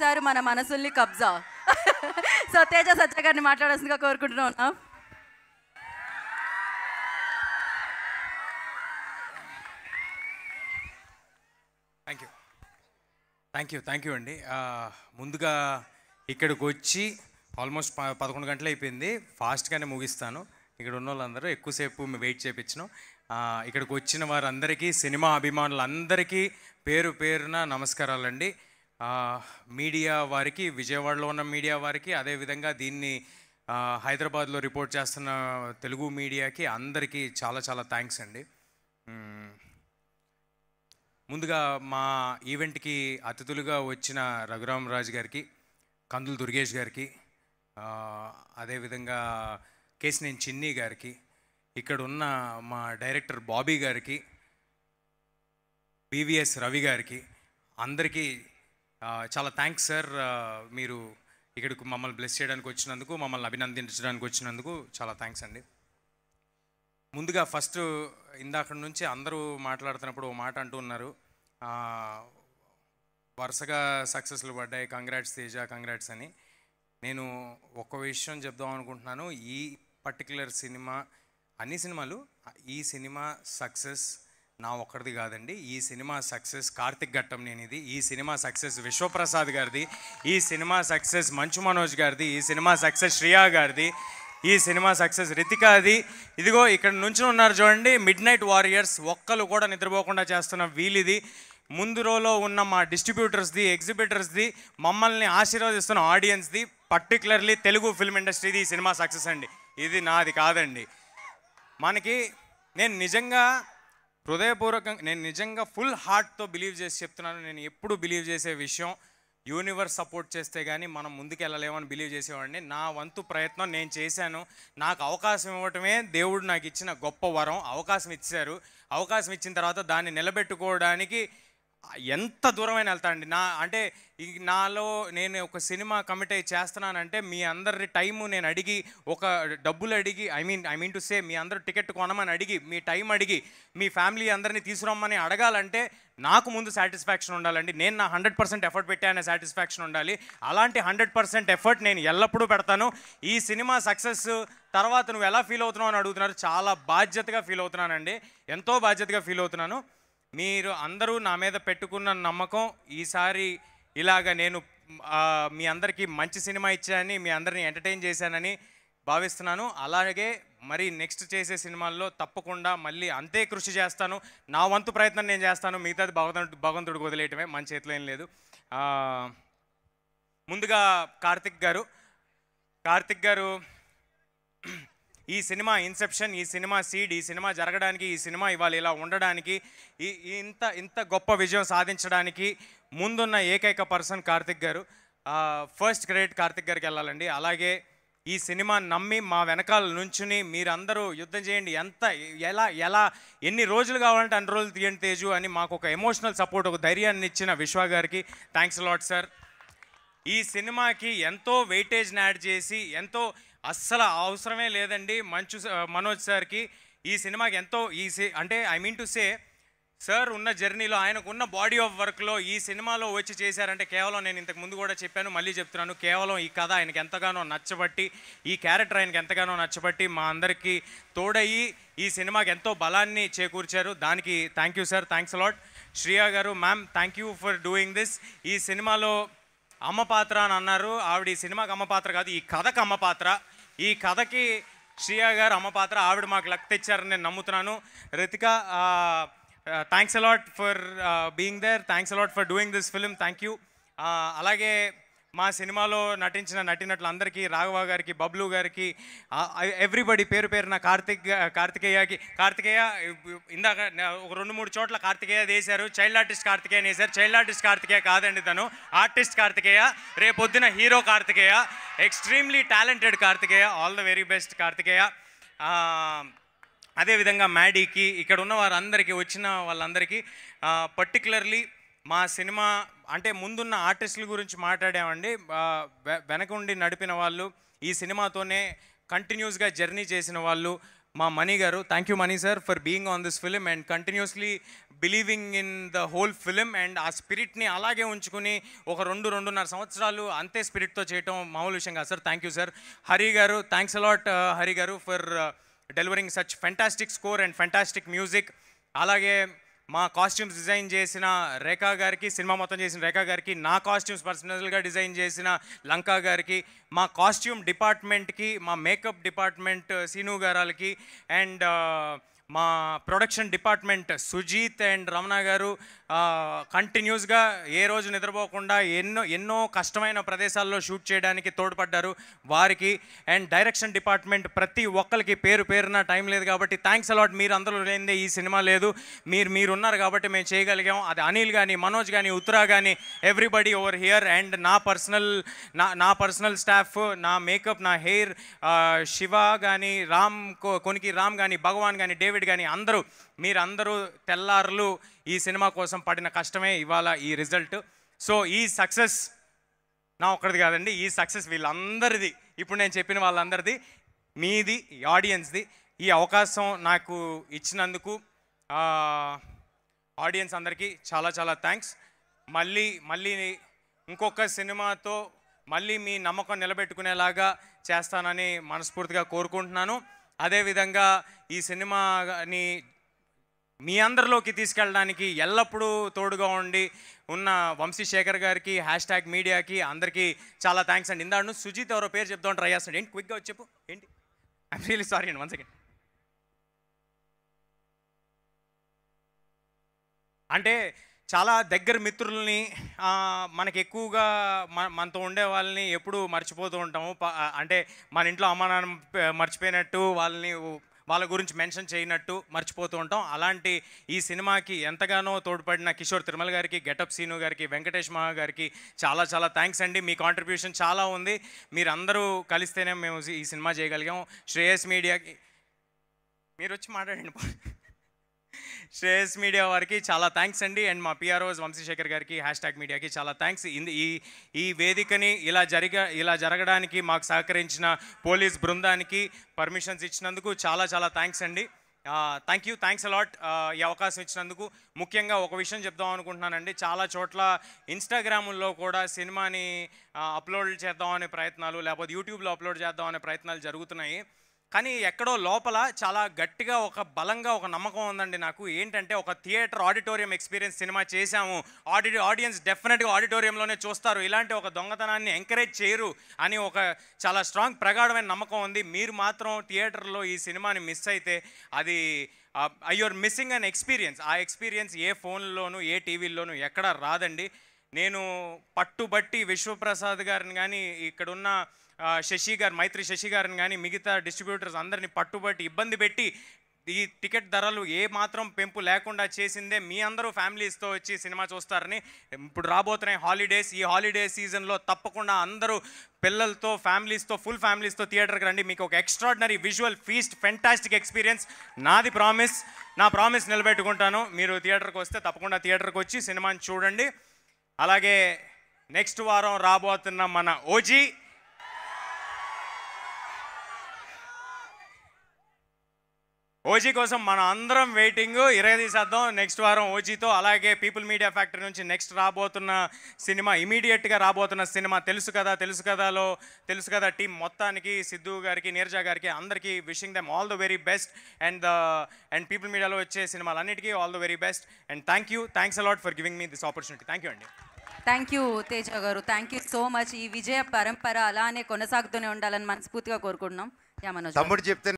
చేశారు మన మనసుల్ని కబ్జా. సో తేజ సత్య గారిని మాట్లాడాల్సిందిగా కోరుకుంటున్నాం. థ్యాంక్ యూ అండి. ముందుగా ఇక్కడికి వచ్చి ఆల్మోస్ట్ 11 గంటలు అయిపోయింది. ఫాస్ట్గానే ముగిస్తాను. ఇక్కడ ఉన్న వాళ్ళందరూ ఎక్కువసేపు వెయిట్ చేయించను. ఇక్కడికి వచ్చిన వారందరికీ, సినిమా అభిమానులందరికీ పేరు పేరున నమస్కారాలండి. మీడియా వారికి, విజయవాడలో ఉన్న మీడియా వారికి, అదేవిధంగా దీన్ని హైదరాబాద్లో రిపోర్ట్ చేస్తున్న తెలుగు మీడియాకి అందరికీ చాలా చాలా థ్యాంక్స్ అండి. ముందుగా మా ఈవెంట్కి అతిథులుగా వచ్చిన రఘురామరాజు గారికి, కందులు దుర్గేష్ గారికి, అదేవిధంగా కేసినేని చిన్ని గారికి, ఇక్కడ ఉన్న మా డైరెక్టర్ బాబీ గారికి, బీవీఎస్ రవి గారికి, అందరికీ చాలా థ్యాంక్స్ సార్. మీరు ఇక్కడికి మమ్మల్ని బ్లెస్ చేయడానికి వచ్చినందుకు, మమ్మల్ని అభినందించడానికి వచ్చినందుకు చాలా థ్యాంక్స్ అండి. ముందుగా ఫస్ట్ ఇందాక నుంచి అందరూ మాట్లాడుతున్నప్పుడు ఓ మాట అంటూ ఉన్నారు, వరుసగా సక్సెస్లు పడ్డాయి, కంగ్రాట్స్ తేజ, కంగ్రాట్స్ అని. నేను ఒక విషయం చెప్దాం అనుకుంటున్నాను. ఈ పర్టికులర్ సినిమా, అన్ని సినిమాలు, ఈ సినిమా సక్సెస్ నా ఒక్కడిది కాదండి. ఈ సినిమా సక్సెస్ కార్తిక్ ఘట్టంనేనిది, ఈ సినిమా సక్సెస్ విశ్వప్రసాద్ గారిది, ఈ సినిమా సక్సెస్ మంచు మనోజ్ గారిది, ఈ సినిమా సక్సెస్ శ్రియా గారిది, ఈ సినిమా సక్సెస్ రితికాది. ఇదిగో ఇక్కడ నుంచి ఉన్నారు చూడండి, మిడ్ నైట్ వారియర్స్, ఒక్కరు కూడా నిద్రపోకుండా చేస్తున్న వీళ్ళిది, ముందు రోలో ఉన్న మా డిస్ట్రిబ్యూటర్స్ది, ఎగ్జిబిటర్స్ది, మమ్మల్ని ఆశీర్వదిస్తున్న ఆడియన్స్ది, పర్టికులర్లీ తెలుగు ఫిల్మ్ ఇండస్ట్రీది ఈ సినిమా సక్సెస్ అండి. ఇది నాది కాదండి. మనకి నేను నిజంగా హృదయపూర్వకంగా, నేను నిజంగా ఫుల్ హార్ట్తో బిలీవ్ చేసి చెప్తున్నాను. నేను ఎప్పుడు బిలీవ్ చేసే విషయం, యూనివర్స్ సపోర్ట్ చేస్తే కానీ మనం ముందుకు వెళ్ళలేమని బిలీవ్ చేసేవాడిని. నా వంతు ప్రయత్నం నేను చేశాను. నాకు అవకాశం ఇవ్వటమే దేవుడు నాకు ఇచ్చిన గొప్ప వరం. అవకాశం ఇచ్చారు. అవకాశం ఇచ్చిన తర్వాత దాన్ని నిలబెట్టుకోవడానికి ఎంత దూరమైన వెళ్తానండి. అంటే నాలో నేను ఒక సినిమా కమిట్ అయ్యి చేస్తున్నానంటే మీ అందరి టైము నేను అడిగి, ఒక డబ్బులు అడిగి, ఐ మీన్ టు సే మీ అందరూ టికెట్ కొనమని అడిగి, మీ టైం అడిగి, మీ ఫ్యామిలీ అందరినీ తీసుకురమ్మని అడగాలంటే నాకు ముందు సాటిస్ఫాక్షన్ ఉండాలండి. నేను నా 100% ఎఫర్ట్ పెట్టానే సాటిస్ఫాక్షన్ ఉండాలి. అలాంటి 100% ఎఫర్ట్ నేను ఎల్లప్పుడూ పెడతాను. ఈ సినిమా సక్సెస్ తర్వాత నువ్వు ఎలా ఫీల్ అవుతున్నావు అని అడుగుతున్నారు. చాలా బాధ్యతగా ఫీల్ అవుతున్నానండి, ఎంతో బాధ్యతగా ఫీల్ అవుతున్నాను. మీరు అందరూ నా మీద పెట్టుకున్న నమ్మకం, ఈసారి ఇలాగ నేను మీ అందరికీ మంచి సినిమా ఇచ్చానని, మీ అందరినీ ఎంటర్టైన్ చేశానని భావిస్తున్నాను. అలాగే మరి నెక్స్ట్ చేసే సినిమాల్లో తప్పకుండా మళ్ళీ అంతే కృషి చేస్తాను. నా వంతు ప్రయత్నం నేను చేస్తాను. మిగతాది భగవంతుడికి వదిలేయటమే, మన చేతిలో ఏం లేదు. ముందుగా కార్తిక్ గారు ఈ సినిమా ఇన్సెప్షన్, ఈ సినిమా సీడ్, ఈ సినిమా జరగడానికి, ఈ సినిమా ఇవాళ ఇలా ఉండడానికి, ఇంత గొప్ప విజయం సాధించడానికి ముందున్న ఏకైక పర్సన్ కార్తిక్ గారు. ఫస్ట్ క్రెడిట్ కార్తిక్ గారికి వెళ్ళాలండి. అలాగే ఈ సినిమా నమ్మి మా వెనకాల నుంచుని మీరందరూ యుద్ధం చేయండి, ఎలా ఎన్ని రోజులు కావాలంటే అన్ని రోజులు తీయండి తేజు అని మాకు ఒక ఎమోషనల్ సపోర్ట్, ఒక ధైర్యాన్ని ఇచ్చిన విశ్వ గారికి థ్యాంక్స్ లాట్ సార్. ఈ సినిమాకి ఎంతో వెయిటేజ్ని యాడ్ చేసి, ఎంతో అస్సలు అవసరమే లేదండి మంచు మనోజ్ సార్కి ఈ సినిమాకి ఎంతో అంటే I mean to say sir ఉన్న జర్నీలో, ఆయనకున్న బాడీ ఆఫ్ వర్క్లో ఈ సినిమాలో వచ్చి చేశారంటే కేవలం, నేను ఇంతకు ముందు కూడా చెప్పాను, మళ్ళీ చెప్తున్నాను, కేవలం ఈ కథ ఆయనకి ఎంతగానో నచ్చబట్టి, ఈ క్యారెక్టర్ ఆయనకి ఎంతగానో నచ్చబట్టి మా అందరికీ తోడయ్యి ఈ సినిమాకి ఎంతో బలాన్ని చేకూర్చారు. దానికి thank you sir, thanks a lot. Shriya గారు, ma'am thank you for doing this. ఈ సినిమాలో అమ్మ పాత్ర అని అన్నారు. ఆవిడ ఈ సినిమాకి అమ్మ పాత్ర కాదు, ఈ కథకు అమ్మ పాత్ర. ఈ కథకి శ్రియా గారు అమ్మ పాత్ర. ఆవిడ మాకు లక్ తెచ్చారని నేను నమ్ముతున్నాను. Ritika, thanks a lot for being there, thanks a lot for doing this film, thank you. అలాగే మా సినిమాలో నటించిన నటినట్లందరికీ, రాఘవ గారికి, బబ్లు గారికి, ఎవ్రీబడి పేరు పేరున, కార్తికేయ ఇందాక ఒక 2-3 చోట్ల కార్తికేయ వేశారు. చైల్డ్ ఆర్టిస్ట్ కార్తికేయ వేశారు. చైల్డ్ ఆర్టిస్ట్ కార్తికేయ కాదండి, తను ఆర్టిస్ట్ కార్తికేయ, రేపొద్దున hero Karthikeya, extremely talented Karthikeya. All the very best Karthikeya. అదేవిధంగా మ్యాడీకి, ఇక్కడ ఉన్న వారందరికీ, వచ్చిన వాళ్ళందరికీ, పర్టికులర్లీ మా సినిమా అంటే ముందున్న ఆర్టిస్టుల గురించి మాట్లాడామండి. వెనక ఉండి నడిపిన వాళ్ళు, ఈ సినిమాతోనే కంటిన్యూస్గా జర్నీ చేసిన వాళ్ళు, మా మనీ గారు, thank you money sir for being on this film and continuously believing in the whole film and ఆ స్పిరిట్ని అలాగే ఉంచుకుని ఒక 2-2.5 సంవత్సరాలు అంతే స్పిరిట్తో చేయటం మామూలు విషయం కాదు sir. Thank you sir. Hari గారు, థ్యాంక్స్ అలాట్ హరి గారు for delivering such fantastic score and fantastic music. అలాగే మా కాస్ట్యూమ్స్ డిజైన్ చేసిన రేఖా గారికి, సినిమా మొత్తం చేసిన రేఖా గారికి, నా కాస్ట్యూమ్స్ పర్సనల్గా డిజైన్ చేసిన లంకా గారికి, మా కాస్ట్యూమ్ డిపార్ట్మెంట్కి, మా మేకప్ డిపార్ట్మెంట్ సీను గారాలకి అండ్ మా production department Sujeeth and Ramana గారు కంటిన్యూస్గా ఏ రోజు నిద్రపోకుండా ఎన్నో కష్టమైన ప్రదేశాల్లో షూట్ చేయడానికి తోడ్పడ్డారు వారికి. అండ్ డైరెక్షన్ డిపార్ట్మెంట్ ప్రతి ఒక్కరికి పేరు పేరున టైం లేదు కాబట్టి థ్యాంక్స్ అలాట్. మీరు అందరూ లేనిదే ఈ సినిమా లేదు. మీరు ఉన్నారు కాబట్టి మేము చేయగలిగాం. అది అనిల్ కానీ, మనోజ్ కానీ, ఉత్తరా కానీ, ఎవ్రీబడి ఓవర్ హియర్. అండ్ నా పర్సనల్ స్టాఫ్, నా మేకప్, నా హెయిర్, శివ కానీ, కొనికి రామ్ కానీ, భగవాన్ కానీ, డేవిడ్ కానీ, మీరందరూ తెల్లారులు ఈ సినిమా కోసం పడిన కష్టమే ఇవాళ ఈ రిజల్ట్. సో ఈ సక్సెస్ నా ఒక్కడిది కాదండి, ఈ సక్సెస్ వీళ్ళందరిది, ఇప్పుడు నేను చెప్పిన వాళ్ళందరిది, మీది, ఆడియన్స్ది. ఈ అవకాశం నాకు ఇచ్చినందుకు ఆడియన్స్ అందరికీ చాలా చాలా థ్యాంక్స్. మళ్ళీ ఇంకొక సినిమాతో మళ్ళీ మీ నమ్మకం నిలబెట్టుకునేలాగా చేస్తానని మనస్ఫూర్తిగా కోరుకుంటున్నాను. అదేవిధంగా ఈ సినిమాని మీ అందరిలోకి తీసుకెళ్ళడానికి ఎల్లప్పుడూ తోడుగా ఉండి ఉన్న వంశీశేఖర్ గారికి, #మీడియాకి అందరికీ చాలా థ్యాంక్స్ అండి. ఇందాడు సుజిత్ ఎవరో పేరు చెప్తాం ట్రై చేస్తాడు. ఏంటి క్విక్గా వచ్చి చెప్పు ఏంటి? ఐఎమ్ రియలీ సారీ అండి, 1 సెకండ్. అంటే చాలా దగ్గర మిత్రుల్ని, మనకి ఎక్కువగా మనతో ఉండే వాళ్ళని ఎప్పుడూ మర్చిపోతూ ఉంటాము. అంటే మన ఇంట్లో అమ్మా నాన్న మర్చిపోయినట్టు, వాళ్ళ గురించి మెన్షన్ చేయనట్టు మర్చిపోతూ ఉంటాం. అలాంటి ఈ సినిమాకి ఎంతగానో తోడ్పడిన కిషోర్ తిరుమల గారికి, గెటప్ సీను గారికి, వెంకటేష్ మహా గారికి చాలా చాలా థ్యాంక్స్ అండి. మీ కాంట్రిబ్యూషన్ చాలా ఉంది. మీరందరూ కలిస్తేనే మేము ఈ సినిమా చేయగలిగాం. శ్రేయస్ మీడియాకి మీరు వచ్చి మాట్లాడండి. శ్రేయస్ మీడియా వారికి చాలా థ్యాంక్స్ అండి. అండ్ మా పిఆర్ఓస్ వంశీశేఖర్ గారికి, #మీడియాకి చాలా థ్యాంక్స్. ఈ వేదికని ఇలా జరగడానికి మాకు సహకరించిన పోలీస్ బృందానికి పర్మిషన్స్ ఇచ్చినందుకు చాలా చాలా థ్యాంక్స్ అండి. థ్యాంక్స్ అలాట్ ఈ అవకాశం ఇచ్చినందుకు. ముఖ్యంగా ఒక విషయం చెప్దాం అనుకుంటున్నానండి. చాలా చోట్ల ఇన్స్టాగ్రాముల్లో కూడా సినిమాని అప్లోడ్ చేద్దాం అనే ప్రయత్నాలు, లేకపోతే యూట్యూబ్లో అప్లోడ్ చేద్దాం అనే ప్రయత్నాలు జరుగుతున్నాయి. కానీ ఎక్కడో లోపల చాలా గట్టిగా బలంగా ఒక నమ్మకం ఉందండి నాకు. ఏంటంటే ఒక థియేటర్ ఆడిటోరియం ఎక్స్పీరియన్స్ సినిమా చేశాము, ఆడియన్స్ డెఫినెట్గా ఆడిటోరియంలోనే చూస్తారు, ఇలాంటి ఒక దొంగతనాన్ని ఎంకరేజ్ చేయరు అని ఒక చాలా స్ట్రాంగ్ ప్రగాఢమైన నమ్మకం ఉంది. మీరు మాత్రం థియేటర్లో ఈ సినిమాని మిస్ అయితే అది యూఆర్ మిస్సింగ్ అన్ ఎక్స్పీరియన్స్. ఆ ఎక్స్పీరియన్స్ ఏ ఫోన్లోనూ, ఏ టీవీల్లోనూ ఎక్కడ రాదండి. నేను పట్టుబట్టి విశ్వప్రసాద్ గారిని కానీ, ఇక్కడున్న మైత్రి శశి గారిని కానీ, మిగతా డిస్ట్రిబ్యూటర్స్ అందరినీ పట్టుబట్టి ఇబ్బంది పెట్టి ఈ టికెట్ ధరలు ఏ మాత్రం పెంపు లేకుండా చేసిందే మీ అందరూ ఫ్యామిలీస్తో వచ్చి సినిమా చూస్తారని. ఇప్పుడు రాబోతున్నాయి హాలిడేస్. ఈ హాలిడే సీజన్లో తప్పకుండా అందరూ పిల్లలతో, ఫుల్ ఫ్యామిలీస్తో థియేటర్కి రండి. మీకు ఒక extraordinary visual feast, fantastic experience. నా ప్రామిస్ నిలబెట్టుకుంటాను. మీరు థియేటర్కి వస్తే తప్పకుండా థియేటర్కి వచ్చి సినిమాని చూడండి. అలాగే నెక్స్ట్ వారం రాబోతున్న మన ఓజీ కోసం మన అందరం వెయిటింగ్. తీసేద్దాం నెక్స్ట్ వారం ఓజీతో. అలాగే పీపుల్ మీడియా ఫ్యాక్టరీ నుంచి నెక్స్ట్ రాబోతున్న సినిమా, ఇమీడియట్గా రాబోతున్న సినిమా తెలుసు కదా టీం మొత్తానికి, సిద్ధు గారికి, నీరజ గారికి, అందరికీ wishing them all the very best. And people మీడియాలో వచ్చే సినిమాలన్నిటికీ all the very best. And thanks a lot for giving me this opportunity. Thank you అండి. థ్యాంక్ యూ తేజ గారు, థ్యాంక్ యూ సో మచ్. ఈ విజయ పరంపర అలానే కొనసాగుతూనే ఉండాలని మనస్ఫూర్తిగా కోరుకుంటున్నాం. యా మనోజ్ తమ్ముడు చెప్తే